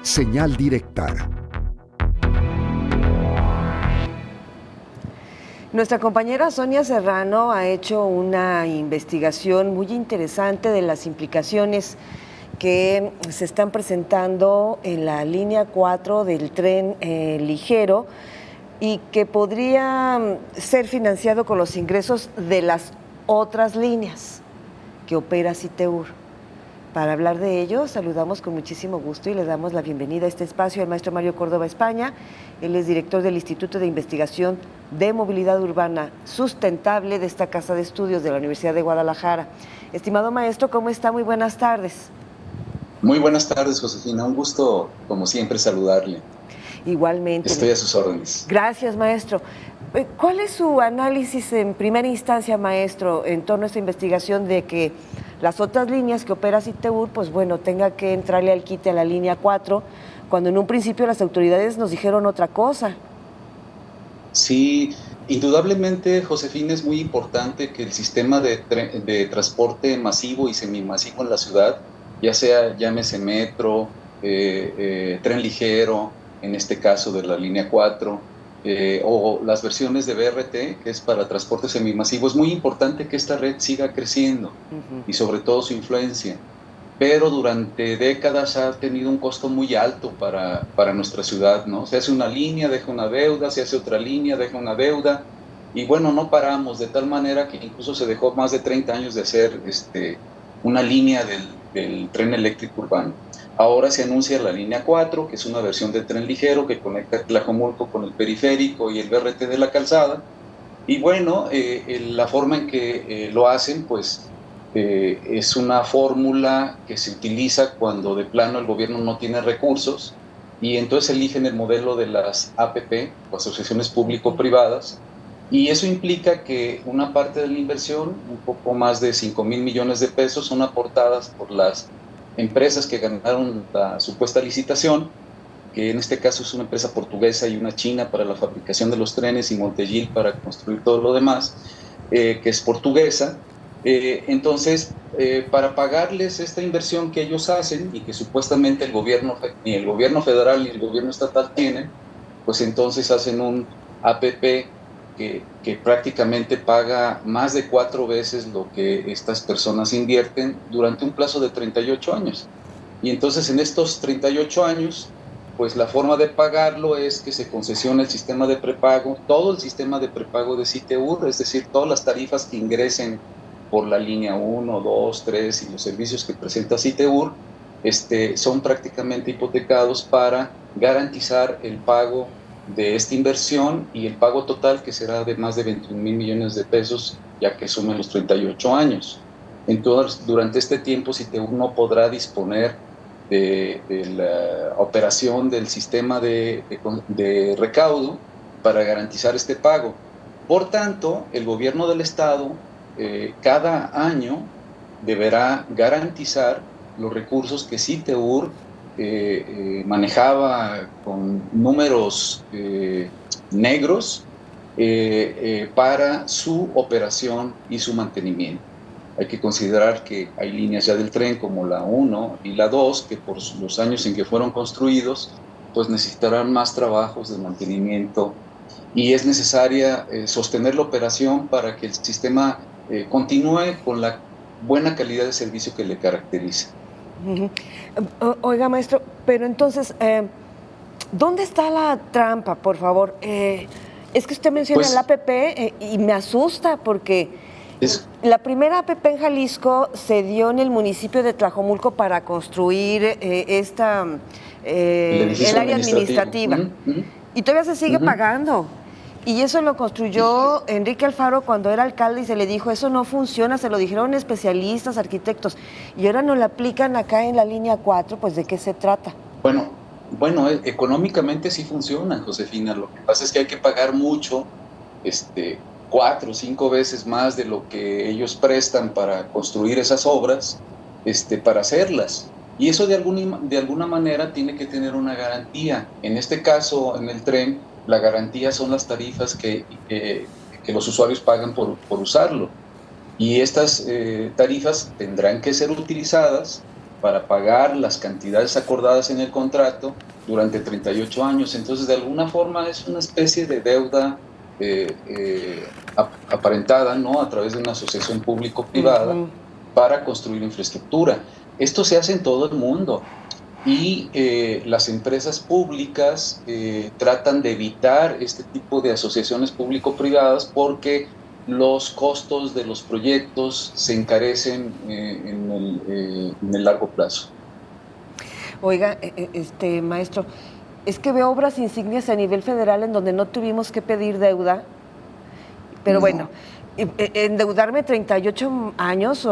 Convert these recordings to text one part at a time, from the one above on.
Señal directa. Nuestra compañera Sonia Serrano ha hecho una investigación muy interesante de las implicaciones que se están presentando en la línea 4 del tren ligero y que podría ser financiado con los ingresos de las otras líneas que opera Citeur. Para hablar de ello, saludamos con muchísimo gusto y le damos la bienvenida a este espacio al maestro Mario Córdoba España. Él es director del Instituto de Investigación de Movilidad Urbana Sustentable de esta Casa de Estudios de la Universidad de Guadalajara. Estimado maestro, ¿cómo está? Muy buenas tardes. Muy buenas tardes, Josefina. Un gusto, como siempre, saludarle. Igualmente. Estoy a sus órdenes. Gracias, maestro. ¿Cuál es su análisis en primera instancia, maestro, en torno a esta investigación de que las otras líneas que opera Citeur, pues bueno, tenga que entrarle al quite a la línea 4, cuando en un principio las autoridades nos dijeron otra cosa? Sí, indudablemente, Josefina, es muy importante que el sistema de transporte masivo y semimasivo en la ciudad, ya sea, llámese metro, tren ligero, en este caso de la línea 4, o las versiones de BRT, que es para transporte semimasivo, es muy importante que esta red siga creciendo y sobre todo su influencia. Pero durante décadas ha tenido un costo muy alto para nuestra ciudad, ¿no? Se hace una línea, deja una deuda, se hace otra línea, deja una deuda, y bueno, no paramos, de tal manera que incluso se dejó más de 30 años de hacer una línea del tren eléctrico urbano. Ahora se anuncia la línea 4, que es una versión de tren ligero que conecta Tlajomulco con el periférico y el BRT de la calzada. Y bueno, la forma en que lo hacen, pues es una fórmula que se utiliza cuando de plano el gobierno no tiene recursos, y entonces eligen el modelo de las APP, o asociaciones público-privadas, y eso implica que una parte de la inversión, un poco más de 5,000 millones de pesos, son aportadas por las empresas que ganaron la supuesta licitación, que en este caso es una empresa portuguesa y una china para la fabricación de los trenes, y Monteagil para construir todo lo demás, que es portuguesa. Entonces, para pagarles esta inversión que ellos hacen y que supuestamente ni el gobierno federal ni el gobierno estatal tienen, pues entonces hacen un APP que prácticamente paga más de 4 veces lo que estas personas invierten durante un plazo de 38 años. Y entonces en estos 38 años, pues la forma de pagarlo es que se concesiona el sistema de prepago, todo el sistema de prepago de Citeur, es decir, todas las tarifas que ingresen por la línea 1, 2, 3 y los servicios que presenta Citeur, son prácticamente hipotecados para garantizar el pago de esta inversión y el pago total, que será de más de 21,000 millones de pesos, ya que sumen los 38 años. Entonces, durante este tiempo, Citeur no podrá disponer de la operación del sistema de recaudo para garantizar este pago. Por tanto, el gobierno del estado cada año deberá garantizar los recursos que Citeur manejaba con números negros para su operación y su mantenimiento. Hay que considerar que hay líneas ya del tren como la 1 y la 2 que por los años en que fueron construidos, pues necesitarán más trabajos de mantenimiento, y es necesaria sostener la operación para que el sistema continúe con la buena calidad de servicio que le caracteriza. Oiga, maestro, pero entonces, ¿dónde está la trampa, por favor? Es que usted menciona Pues, el APP y me asusta porque la primera APP en Jalisco se dio en el municipio de Tlajomulco para construir el área administrativa. Y todavía se sigue pagando. Y eso lo construyó Enrique Alfaro cuando era alcalde, y se le dijo, eso no funciona, se lo dijeron especialistas, arquitectos, y ahora nos lo aplican acá en la línea 4, pues ¿de qué se trata? Bueno, económicamente sí funciona, Josefina. Lo que pasa es que hay que pagar mucho, 4 o 5 veces más de lo que ellos prestan para construir esas obras, para hacerlas. Y eso de alguna manera tiene que tener una garantía. En este caso, en el tren, la garantía son las tarifas que los usuarios pagan por usarlo. Y estas tarifas tendrán que ser utilizadas para pagar las cantidades acordadas en el contrato durante 38 años. Entonces, de alguna forma es una especie de deuda aparentada, ¿no?, a través de una asociación público-privada para construir infraestructura. Esto se hace en todo el mundo y las empresas públicas tratan de evitar este tipo de asociaciones público-privadas porque los costos de los proyectos se encarecen en el largo plazo. Oiga, maestro, es que veo obras insignias a nivel federal en donde no tuvimos que pedir deuda, pero bueno, endeudarme 38 años,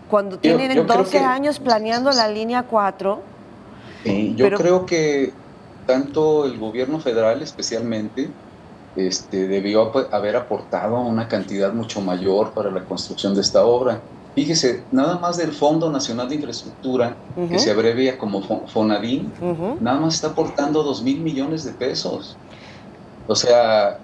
cuando tienen yo 12 años planeando la línea 4. Yo creo que tanto el gobierno federal especialmente debió haber aportado una cantidad mucho mayor para la construcción de esta obra. Fíjese, nada más del Fondo Nacional de Infraestructura, que se abrevia como FONADIN, nada más está aportando 2,000 millones de pesos. O sea,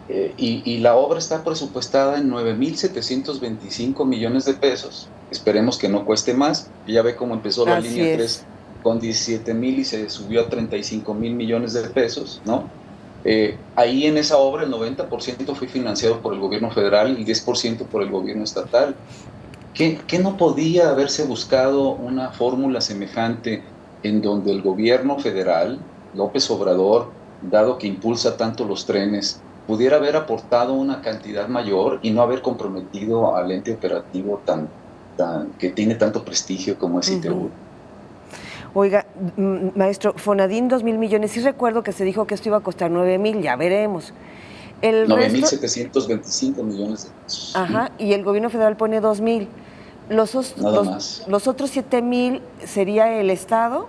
y la obra está presupuestada en 9,725 millones de pesos. Esperemos que no cueste más. Ya ve cómo empezó la línea 3 con 17,000 y se subió a 35,000 millones de pesos, ¿no? Ahí en esa obra el 90% fue financiado por el gobierno federal y el 10% por el gobierno estatal. ¿Qué no podía haberse buscado una fórmula semejante en donde el gobierno federal, López Obrador, dado que impulsa tanto los trenes, pudiera haber aportado una cantidad mayor y no haber comprometido al ente operativo que tiene tanto prestigio como es ITEUR? Oiga, maestro, FONADIN 2,000 millones, sí recuerdo que se dijo que esto iba a costar 9,000, ya veremos. 9,725 millones de pesos. Ajá, y el gobierno federal pone 2,000. Los otros 7,000, ¿sería el Estado?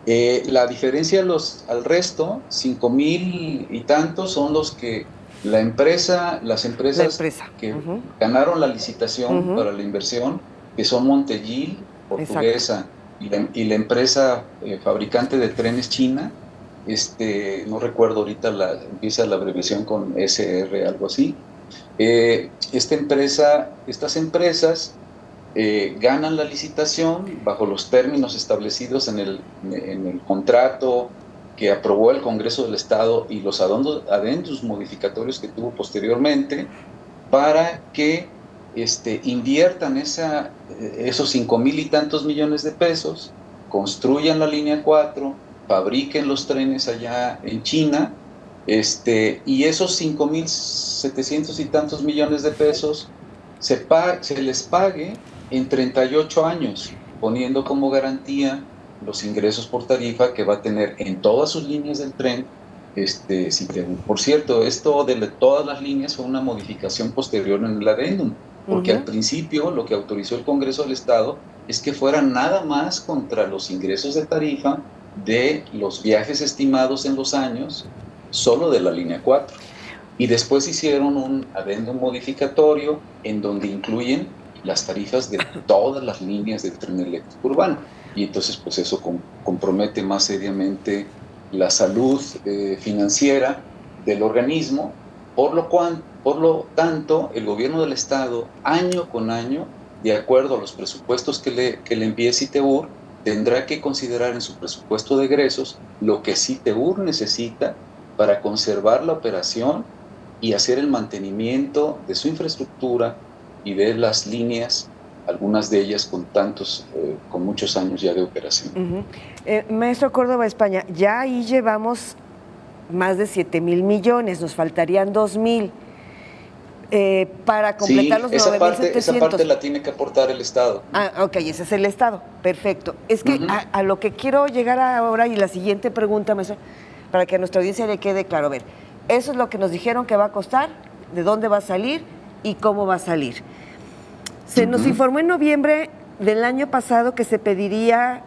La diferencia al resto, 5,000 y tantos, son los que las empresas que ganaron la licitación para la inversión, que son Monteil, portuguesa, y la empresa fabricante de trenes china, no recuerdo ahorita, empieza la abreviación con SR, algo así. Estas empresas ganan la licitación bajo los términos establecidos en el contrato que aprobó el Congreso del Estado y los adendos modificatorios que tuvo posteriormente, para que inviertan esos 5,000 y tantos millones de pesos, construyan la línea 4, fabriquen los trenes allá en China, y esos 5,700 y tantos millones de pesos se les pague en 38 años, poniendo como garantía los ingresos por tarifa que va a tener en todas sus líneas del tren. Por cierto, esto de todas las líneas fue una modificación posterior en el adendum, porque al principio lo que autorizó el Congreso del Estado es que fueran nada más contra los ingresos de tarifa de los viajes estimados en los años, solo de la línea 4. Y después hicieron un adendum modificatorio en donde incluyen las tarifas de todas las líneas del tren eléctrico urbano. Y entonces, pues eso compromete más seriamente la salud financiera del organismo, por lo tanto, el gobierno del Estado, año con año, de acuerdo a los presupuestos que le envíe CITEUR, tendrá que considerar en su presupuesto de egresos lo que CITEUR necesita para conservar la operación y hacer el mantenimiento de su infraestructura y de las líneas, algunas de ellas con muchos años ya de operación. Maestro Córdoba, España, ya ahí llevamos más de 7,000 millones, nos faltarían 2,000 para completar los 9,700. Esa parte la tiene que aportar el Estado. Ok, ese es el Estado, perfecto. Es que a lo que quiero llegar ahora, y la siguiente pregunta, maestro, para que a nuestra audiencia le quede claro, a ver, eso es lo que nos dijeron que va a costar, de dónde va a salir y cómo va a salir. Se nos informó en noviembre del año pasado que se pediría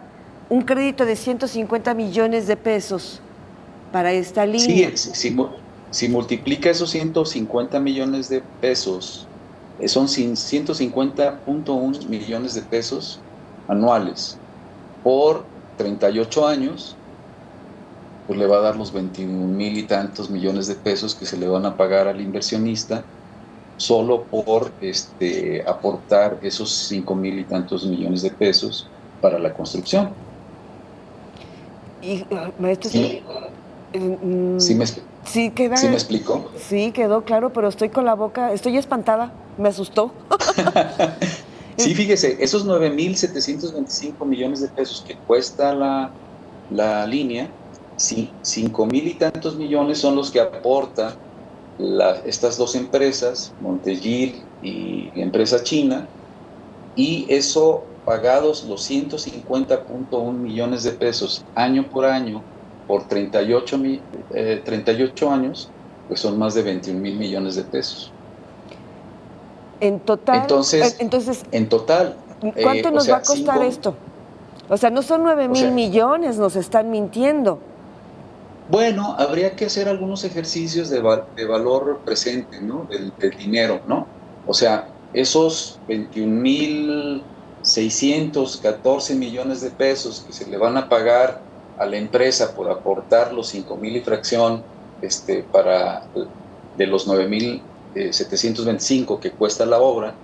un crédito de 150 millones de pesos para esta línea. Sí, si multiplica esos 150 millones de pesos, son 150.1 millones de pesos anuales por 38 años, pues le va a dar los 21,000 y tantos millones de pesos que se le van a pagar al inversionista solo por aportar esos 5,000 y tantos millones de pesos para la construcción. Y, maestro, Sí, sí me, expl- sí sí me queda, explico. sí quedó claro, pero estoy con la boca, estoy espantada, me asustó. Sí, fíjese, esos 9,725 millones de pesos que cuesta la línea, sí, 5,000 y tantos millones son los que aportan estas dos empresas, Montegil y la empresa china, y eso pagados los 150,1 millones de pesos año por año por 38 años, pues son más de 21,000 millones de pesos. En total, Entonces, entonces, en total, ¿cuánto o nos va sea, a costar esto? O sea, no son 9,000 millones, nos están mintiendo. bueno, habría que hacer algunos ejercicios de valor presente, ¿no? Del dinero, ¿no? O sea, esos 21,614 millones de pesos que se le van a pagar a la empresa por aportar los 5,000 y fracción, de los 9,725 que cuesta la obra,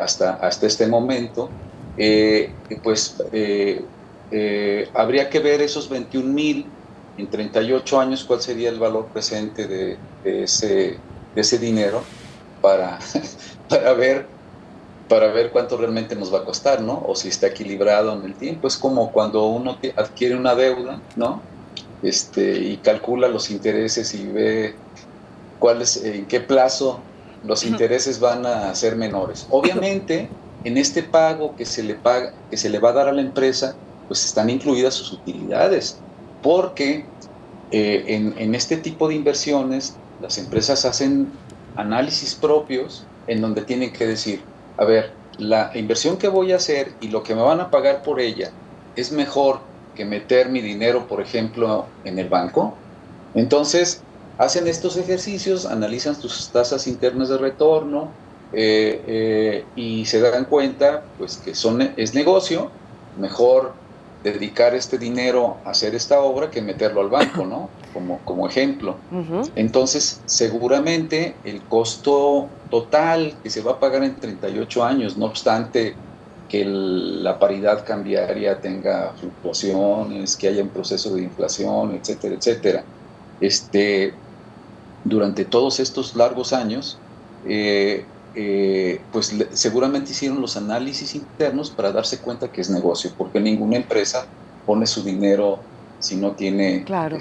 hasta este momento, pues habría que ver esos 21,000 en 38 años, ¿cuál sería el valor presente de ese dinero para, para ver, para ver cuánto realmente nos va a costar, ¿no? O si está equilibrado en el tiempo. Es como cuando uno adquiere una deuda, ¿no? Y calcula los intereses y ve en qué plazo los intereses van a ser menores. Obviamente, en este pago que se le va a dar a la empresa, pues están incluidas sus utilidades, porque en este tipo de inversiones, las empresas hacen análisis propios en donde tienen que decir, a ver, la inversión que voy a hacer y lo que me van a pagar por ella es mejor que meter mi dinero, por ejemplo, en el banco. Entonces, hacen estos ejercicios, analizan sus tasas internas de retorno, y se dan cuenta, pues, que es negocio, mejor dedicar este dinero a hacer esta obra que meterlo al banco, ¿no? Como ejemplo. Ujú. Entonces, seguramente el costo total que se va a pagar en 38 años, no obstante que la paridad cambiaria tenga fluctuaciones, que haya un proceso de inflación, etcétera, etcétera, este, durante todos estos largos años, pues seguramente hicieron los análisis internos para darse cuenta que es negocio, porque ninguna empresa pone su dinero si no tiene Claro.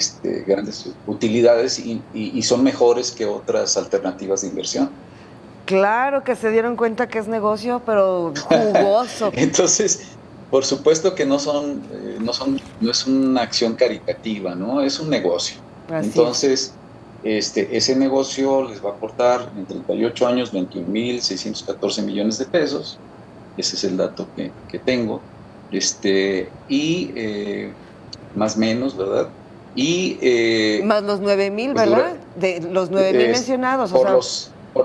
grandes utilidades y son mejores que otras alternativas de inversión. Claro que se dieron cuenta que es negocio, pero jugoso. Entonces, por supuesto que no es una acción caritativa, ¿no? Es un negocio. Así es. Entonces, ese negocio les va a aportar en 38 años 21,614 millones de pesos. Ese es el dato que tengo. Y más o menos, ¿verdad? Y Más los 9,000, pues ¿verdad? De los 9,000 es mencionados, o por sea,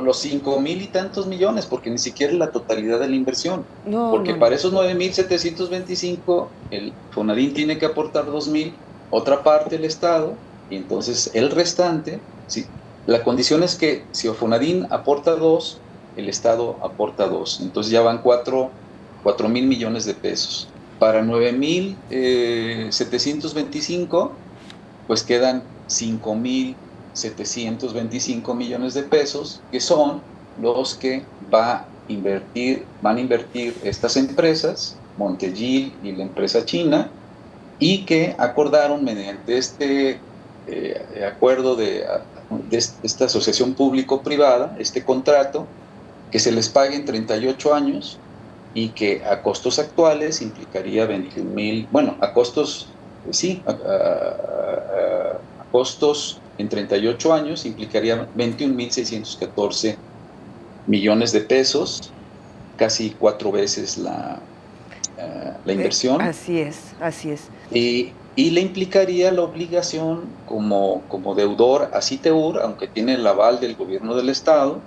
los 5,000 y tantos millones, porque ni siquiera es la totalidad de la inversión. no, Porque no, no. para esos 9,725, el Fonadín tiene que aportar 2,000, otra parte el Estado, y entonces el restante, sí. La condición es que si Fonadín aporta 2, el Estado aporta 2. Entonces ya van 4,000 millones de pesos. Para 9,725, pues quedan 5,725 millones de pesos, que son los que van a invertir estas empresas, Montegil y la empresa china, y que acordaron mediante este acuerdo de esta asociación público-privada, este contrato, que se les pague en 38 años y que a costos actuales implicaría 21,000, bueno, a costos, sí, a costos en 38 años implicaría 21,614 millones de pesos, casi 4 veces la inversión, Así es, así es. y le implicaría la obligación como deudor a Citeur, aunque tiene el aval del gobierno del estado,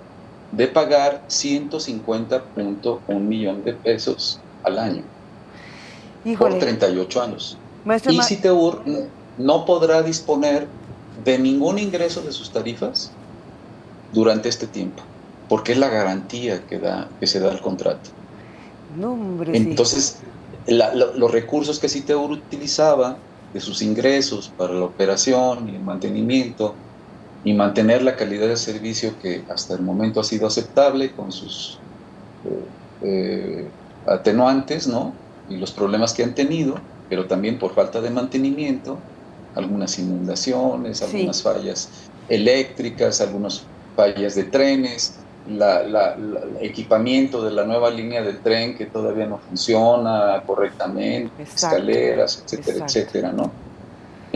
de pagar 150,1 millón de pesos al año por Híjole, 38 años. maestro, Y Citeur no podrá disponer de ningún ingreso de sus tarifas durante este tiempo, porque es la garantía que se da al contrato. No, hombre, sí. Entonces, los recursos que Citeur utilizaba de sus ingresos para la operación y el mantenimiento y mantener la calidad de servicio que hasta el momento ha sido aceptable con sus atenuantes, ¿no? Y los problemas que han tenido, pero también por falta de mantenimiento, algunas inundaciones, Sí, algunas fallas eléctricas, algunas fallas de trenes, el equipamiento de la nueva línea del tren que todavía no funciona correctamente, exacto, escaleras, etcétera, exacto. etcétera, ¿no?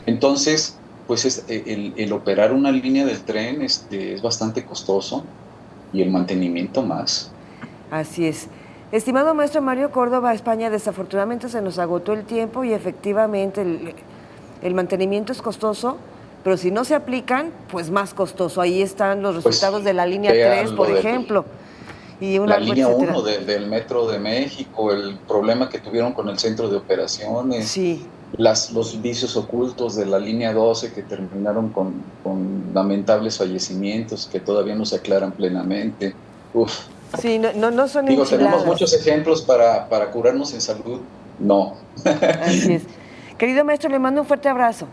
Entonces, pues el operar una línea del tren es bastante costoso y el mantenimiento más. Así es. Estimado maestro Mario Córdoba, España, desafortunadamente se nos agotó el tiempo y efectivamente el mantenimiento es costoso, pero si no se aplican, pues más costoso. Ahí están los resultados Pues de la línea 3, vean por lo de ejemplo, y un la largo línea etcétera. uno del Metro de México, el problema que tuvieron con el centro de operaciones, Sí, los vicios ocultos de la línea 12 que terminaron con lamentables fallecimientos que todavía no se aclaran plenamente. Uf, sí, no, no, no son digo, tenemos enchiladas. muchos ejemplos para curarnos en salud. No. Así es. Querido maestro, le mando un fuerte abrazo.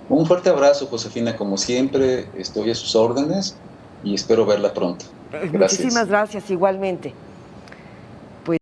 Un fuerte abrazo, Josefina. Como siempre, estoy a sus órdenes y espero verla pronto. Muchísimas Gracias. gracias, igualmente.